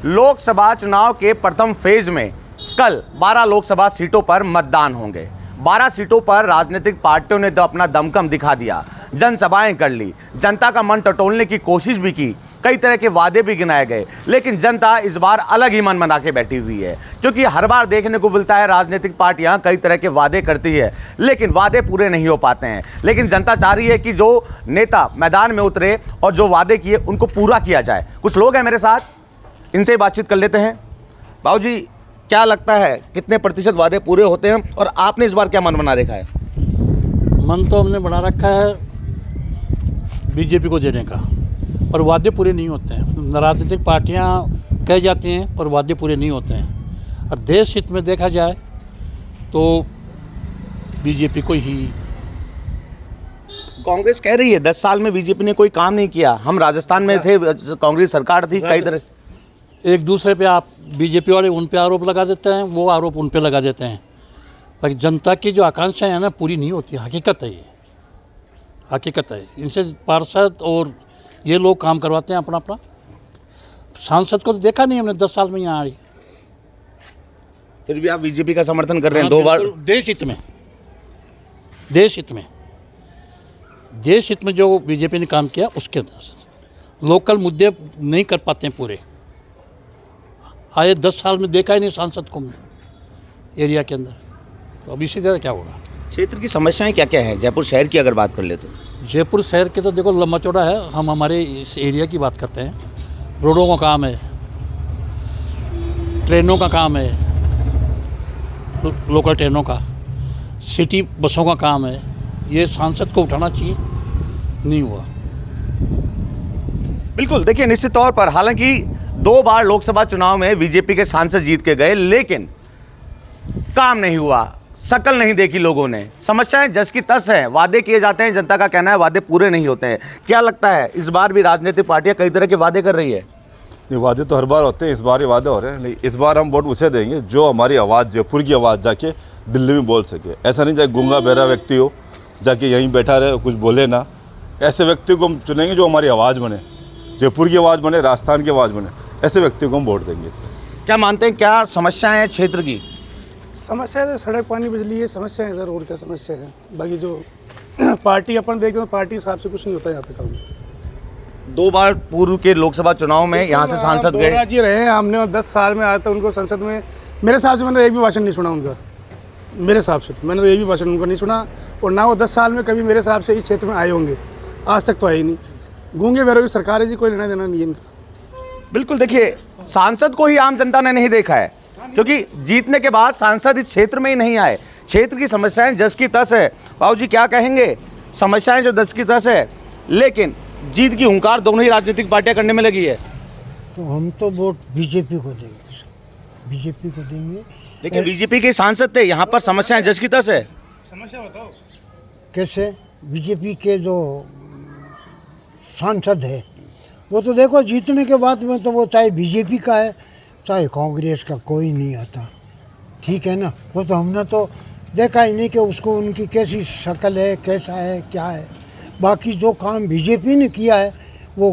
लोकसभा चुनाव के प्रथम फेज में कल 12 लोकसभा सीटों पर मतदान होंगे। 12 सीटों पर राजनीतिक पार्टियों ने तो अपना दमखम दिखा दिया, जनसभाएं कर ली, जनता का मन टटोलने की कोशिश भी की, कई तरह के वादे भी गिनाए गए। लेकिन जनता इस बार अलग ही मन बना के बैठी हुई है, क्योंकि हर बार देखने को मिलता है राजनीतिक पार्टियां कई तरह के वादे करती है, लेकिन वादे पूरे नहीं हो पाते हैं। लेकिन जनता चाह रही है कि जो नेता मैदान में उतरे और जो वादे किए उनको पूरा किया जाए। कुछ लोग हैं मेरे साथ, इनसे बातचीत कर लेते हैं। बाबू जी, क्या लगता है कितने प्रतिशत वादे पूरे होते हैं और आपने इस बार क्या मन बना रखा है? मन तो हमने बना रखा है बीजेपी को देने का, पर वादे पूरे नहीं होते हैं। राजनीतिक पार्टियां कह जाती हैं पर वादे पूरे नहीं होते हैं। और देश हित में देखा जाए तो बीजेपी को ही। कांग्रेस कह रही है 10 साल में बीजेपी ने कोई काम नहीं किया। हम राजस्थान में थे, कांग्रेस सरकार थी, कई तरह एक दूसरे पे आप बीजेपी वाले उन पे आरोप लगा देते हैं, वो आरोप उन पे लगा देते हैं, पर जनता की जो आकांक्षाएं हैं ना पूरी नहीं होती। हकीकत है, ये हकीकत है। इनसे पार्षद और ये लोग काम करवाते हैं अपना अपना। सांसद को तो देखा नहीं हमने 10 साल में यहाँ आई। फिर भी आप बीजेपी का समर्थन कर रहे हैं 2 बार। देश हित में, देश हित में, देश हित में जो बीजेपी ने काम किया उसके अंदर लोकल मुद्दे नहीं कर पाते हैं पूरे। आए 10 साल में देखा ही नहीं सांसद को एरिया के अंदर, तो अब इसी तरह क्या होगा। क्षेत्र की समस्याएं क्या क्या है? जयपुर शहर की अगर बात कर ले तो जयपुर शहर के तो देखो लंबा चौड़ा है। हम हमारे इस एरिया की बात करते हैं। रोडों का काम है, ट्रेनों का काम है, लोकल ट्रेनों का, सिटी बसों का काम है। ये सांसद को उठाना चाहिए, नहीं हुआ। बिल्कुल, देखिए निश्चित तौर पर हालांकि 2 बार लोकसभा चुनाव में बीजेपी के सांसद जीत के गए, लेकिन काम नहीं हुआ, शकल नहीं देखी लोगों ने। समस्याएं जस की तस है, वादे किए जाते हैं, जनता का कहना है वादे पूरे नहीं होते हैं। क्या लगता है इस बार भी राजनीतिक पार्टियां कई तरह के वादे कर रही है? नहीं, वादे तो हर बार होते हैं, इस बार ये वादे हो रहे हैं। नहीं, इस बार हम वोट उसे देंगे जो हमारी आवाज़, जयपुर की आवाज़ जाके दिल्ली में बोल सके। ऐसा नहीं चाहे गूंगा बहरा व्यक्ति हो, जाके यहीं बैठा रहे, कुछ बोले ना। ऐसे व्यक्ति को हम चुनेंगे जो हमारी आवाज़ बने, जयपुर की आवाज़ बने, राजस्थान की आवाज़ बने। ऐसे व्यक्ति को हम वोट देंगे। क्या मानते हैं, क्या समस्याएं हैं क्षेत्र की? समस्या है सड़क, पानी, बिजली, ये समस्या है सर, और क्या समस्या है। बाकी जो पार्टी अपन देखते हैं, पार्टी हिसाब से कुछ नहीं होता यहाँ पे काम। 2 बार पूर्व के लोकसभा चुनाव में यहाँ से सांसद गए, जी रहे हैं हमने, और 10 साल में आया था उनको संसद में। मेरे हिसाब से मैंने एक भी भाषण नहीं सुना उनका। मेरे हिसाब से मैंने तो एक भी भाषण उनका नहीं सुना, और ना वो 10 साल में कभी मेरे हिसाब से इस क्षेत्र में आए होंगे। आज तक तो आए ही नहीं। गूंगे बहरों की सरकार है जी, कोई लेना देना नहीं है इनका। बिल्कुल, देखिए सांसद को ही आम जनता ने नहीं देखा है, क्योंकि जीतने के बाद सांसद इस क्षेत्र में ही नहीं आए। क्षेत्र की समस्याएं जस की तस है। बाबू जी क्या कहेंगे? समस्याएं जो दस की तस है, लेकिन जीत की हुंकार दोनों ही राजनीतिक पार्टियां करने में लगी है। तो हम तो वोट बीजेपी को देंगे, बीजेपी को देंगे। लेकिन बीजेपी के सांसद थे, यहाँ पर समस्याएं जस की तस है। समस्या बताओ कैसे? बीजेपी के जो सांसद है वो तो देखो जीतने के बाद में तो वो चाहे बीजेपी का है चाहे कांग्रेस का, कोई नहीं आता, ठीक है ना। वो तो हमने तो देखा ही नहीं कि उसको उनकी कैसी शक्ल है, कैसा है, क्या है। बाकी जो काम बीजेपी ने किया है वो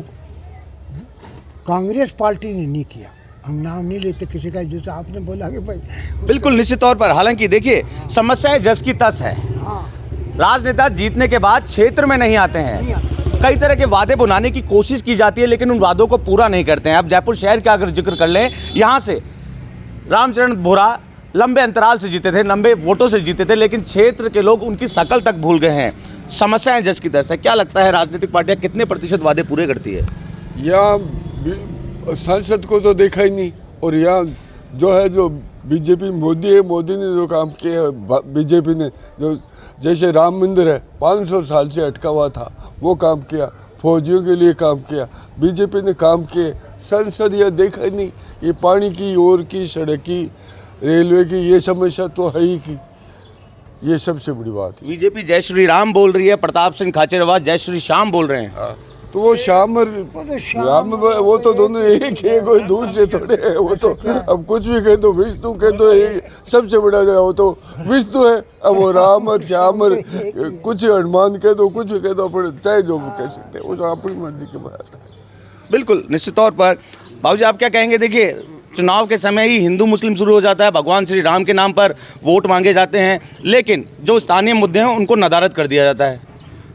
कांग्रेस पार्टी ने नहीं किया। हम नाम नहीं लेते किसी का, जैसे आपने बोला कि भाई। बिल्कुल, निश्चित तौर पर। हालांकि देखिए समस्याएं जस की तस है। राजनेता जीतने के बाद क्षेत्र में नहीं आते हैं, कई तरह के वादे बनाने की कोशिश की जाती है, लेकिन उन वादों को पूरा नहीं करते हैं। अब जयपुर शहर का अगर जिक्र कर लें, यहाँ से रामचरण बोहरा लंबे अंतराल से जीते थे, लंबे वोटों से जीते थे, लेकिन क्षेत्र के लोग उनकी शकल तक भूल गए हैं। समस्याएं जस की तस है। क्या लगता है राजनीतिक पार्टियां कितने प्रतिशत वादे पूरे करती है? यहाँ सांसद को तो देखा ही नहीं, और यहाँ जो है जो बीजेपी मोदी है, मोदी ने जो काम किया बीजेपी ने, जो जैसे राम मंदिर है 500 साल से अटका हुआ था, वो काम किया। फौजियों के लिए काम किया, बीजेपी ने काम किए। संसद यह देखा ही नहीं। ये पानी की, और की, सड़क की, रेलवे की, ये समस्या तो है ही की। ये सबसे बड़ी बात है। बीजेपी जय श्री राम बोल रही है, प्रताप सिंह खाचरियावास जय श्री श्याम बोल रहे हैं। तो वो श्याम और राम, वो तो दोनों एक है, कोई दूसरे थोड़े है। वो तो अब कुछ भी कह दो, विष्णु कह दो, सबसे बड़ा वो तो विष्णु है। अब वो राम और श्याम और कुछ हनुमान कह दो, कुछ भी कह दो, चाहे जो भी कह सकते हैं, वो तो अपनी मर्जी की बात है। बिल्कुल, निश्चित तौर पर बाबूजी आप क्या कहेंगे? देखिए चुनाव के समय ही हिंदू मुस्लिम शुरू हो जाता है, भगवान श्री राम के नाम पर वोट मांगे जाते हैं, लेकिन जो स्थानीय मुद्दे हैं उनको नदारद कर दिया जाता है।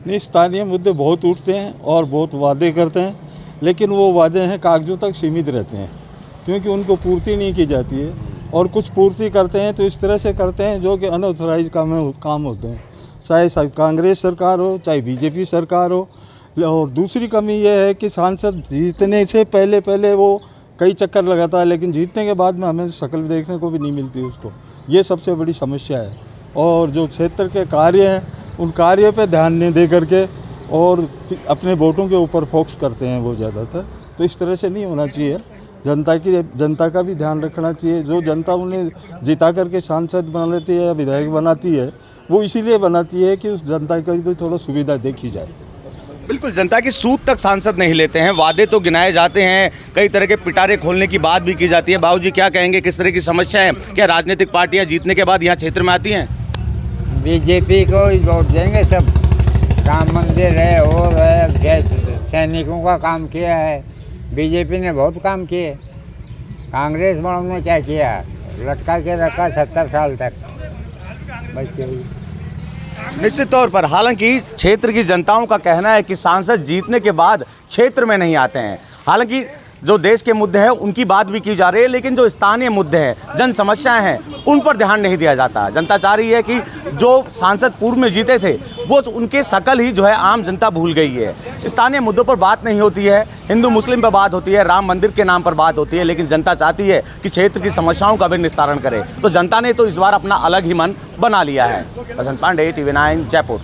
नहीं, स्थानीय मुद्दे बहुत उठते हैं और बहुत वादे करते हैं, लेकिन वो वादे हैं कागजों तक सीमित रहते हैं, क्योंकि उनको पूर्ति नहीं की जाती है, और कुछ पूर्ति करते हैं तो इस तरह से करते हैं जो कि अनऑथराइज काम होते हैं, चाहे कांग्रेस सरकार हो चाहे बीजेपी सरकार हो। और दूसरी कमी ये है कि सांसद जीतने से पहले वो कई चक्कर लगाता है, लेकिन जीतने के बाद में हमें शक्ल देखने को भी नहीं मिलती उसको। ये सबसे बड़ी समस्या है। और जो क्षेत्र के कार्य हैं उन कार्य पे ध्यान नहीं दे करके और अपने वोटों के ऊपर फोकस करते हैं वो ज़्यादातर। तो इस तरह से नहीं होना चाहिए। जनता का भी ध्यान रखना चाहिए। जो जनता उन्हें जिता करके सांसद बना लेती है या विधायक बनाती है, वो इसीलिए बनाती है कि उस जनता की भी थोड़ा सुविधा देखी जाए। बिल्कुल, जनता की सूद तक सांसद नहीं लेते हैं, वादे तो गिनाए जाते हैं, कई तरह के पिटारे खोलने की बात भी की जाती है। बाबूजी क्या कहेंगे, किस तरह की समस्या है? क्या राजनीतिक पार्टियां जीतने के बाद यहाँ क्षेत्र में आती हैं? बीजेपी को ही वोट देंगे सब। राम मंदिर है और है, सैनिकों का काम किया है, बीजेपी ने बहुत काम किए। कांग्रेस वालों ने क्या किया? लटका के रखा 70 साल तक, बस यही। निश्चित तौर पर हालांकि क्षेत्र की जनताओं का कहना है कि सांसद जीतने के बाद क्षेत्र में नहीं आते हैं। हालांकि जो देश के मुद्दे हैं उनकी बात भी की जा रही है, लेकिन जो स्थानीय मुद्दे हैं, जन समस्याएं हैं, उन पर ध्यान नहीं दिया जाता। जनता चाह रही है कि जो सांसद पूर्व में जीते थे वो उनके शकल ही जो है आम जनता भूल गई है। स्थानीय मुद्दों पर बात नहीं होती है, हिंदू मुस्लिम पर बात होती है, राम मंदिर के नाम पर बात होती है, लेकिन जनता चाहती है कि क्षेत्र की समस्याओं का भी निस्तारण करे। तो जनता ने तो इस बार अपना अलग ही मन बना लिया है। हसन पांडे, TV9 जयपुर।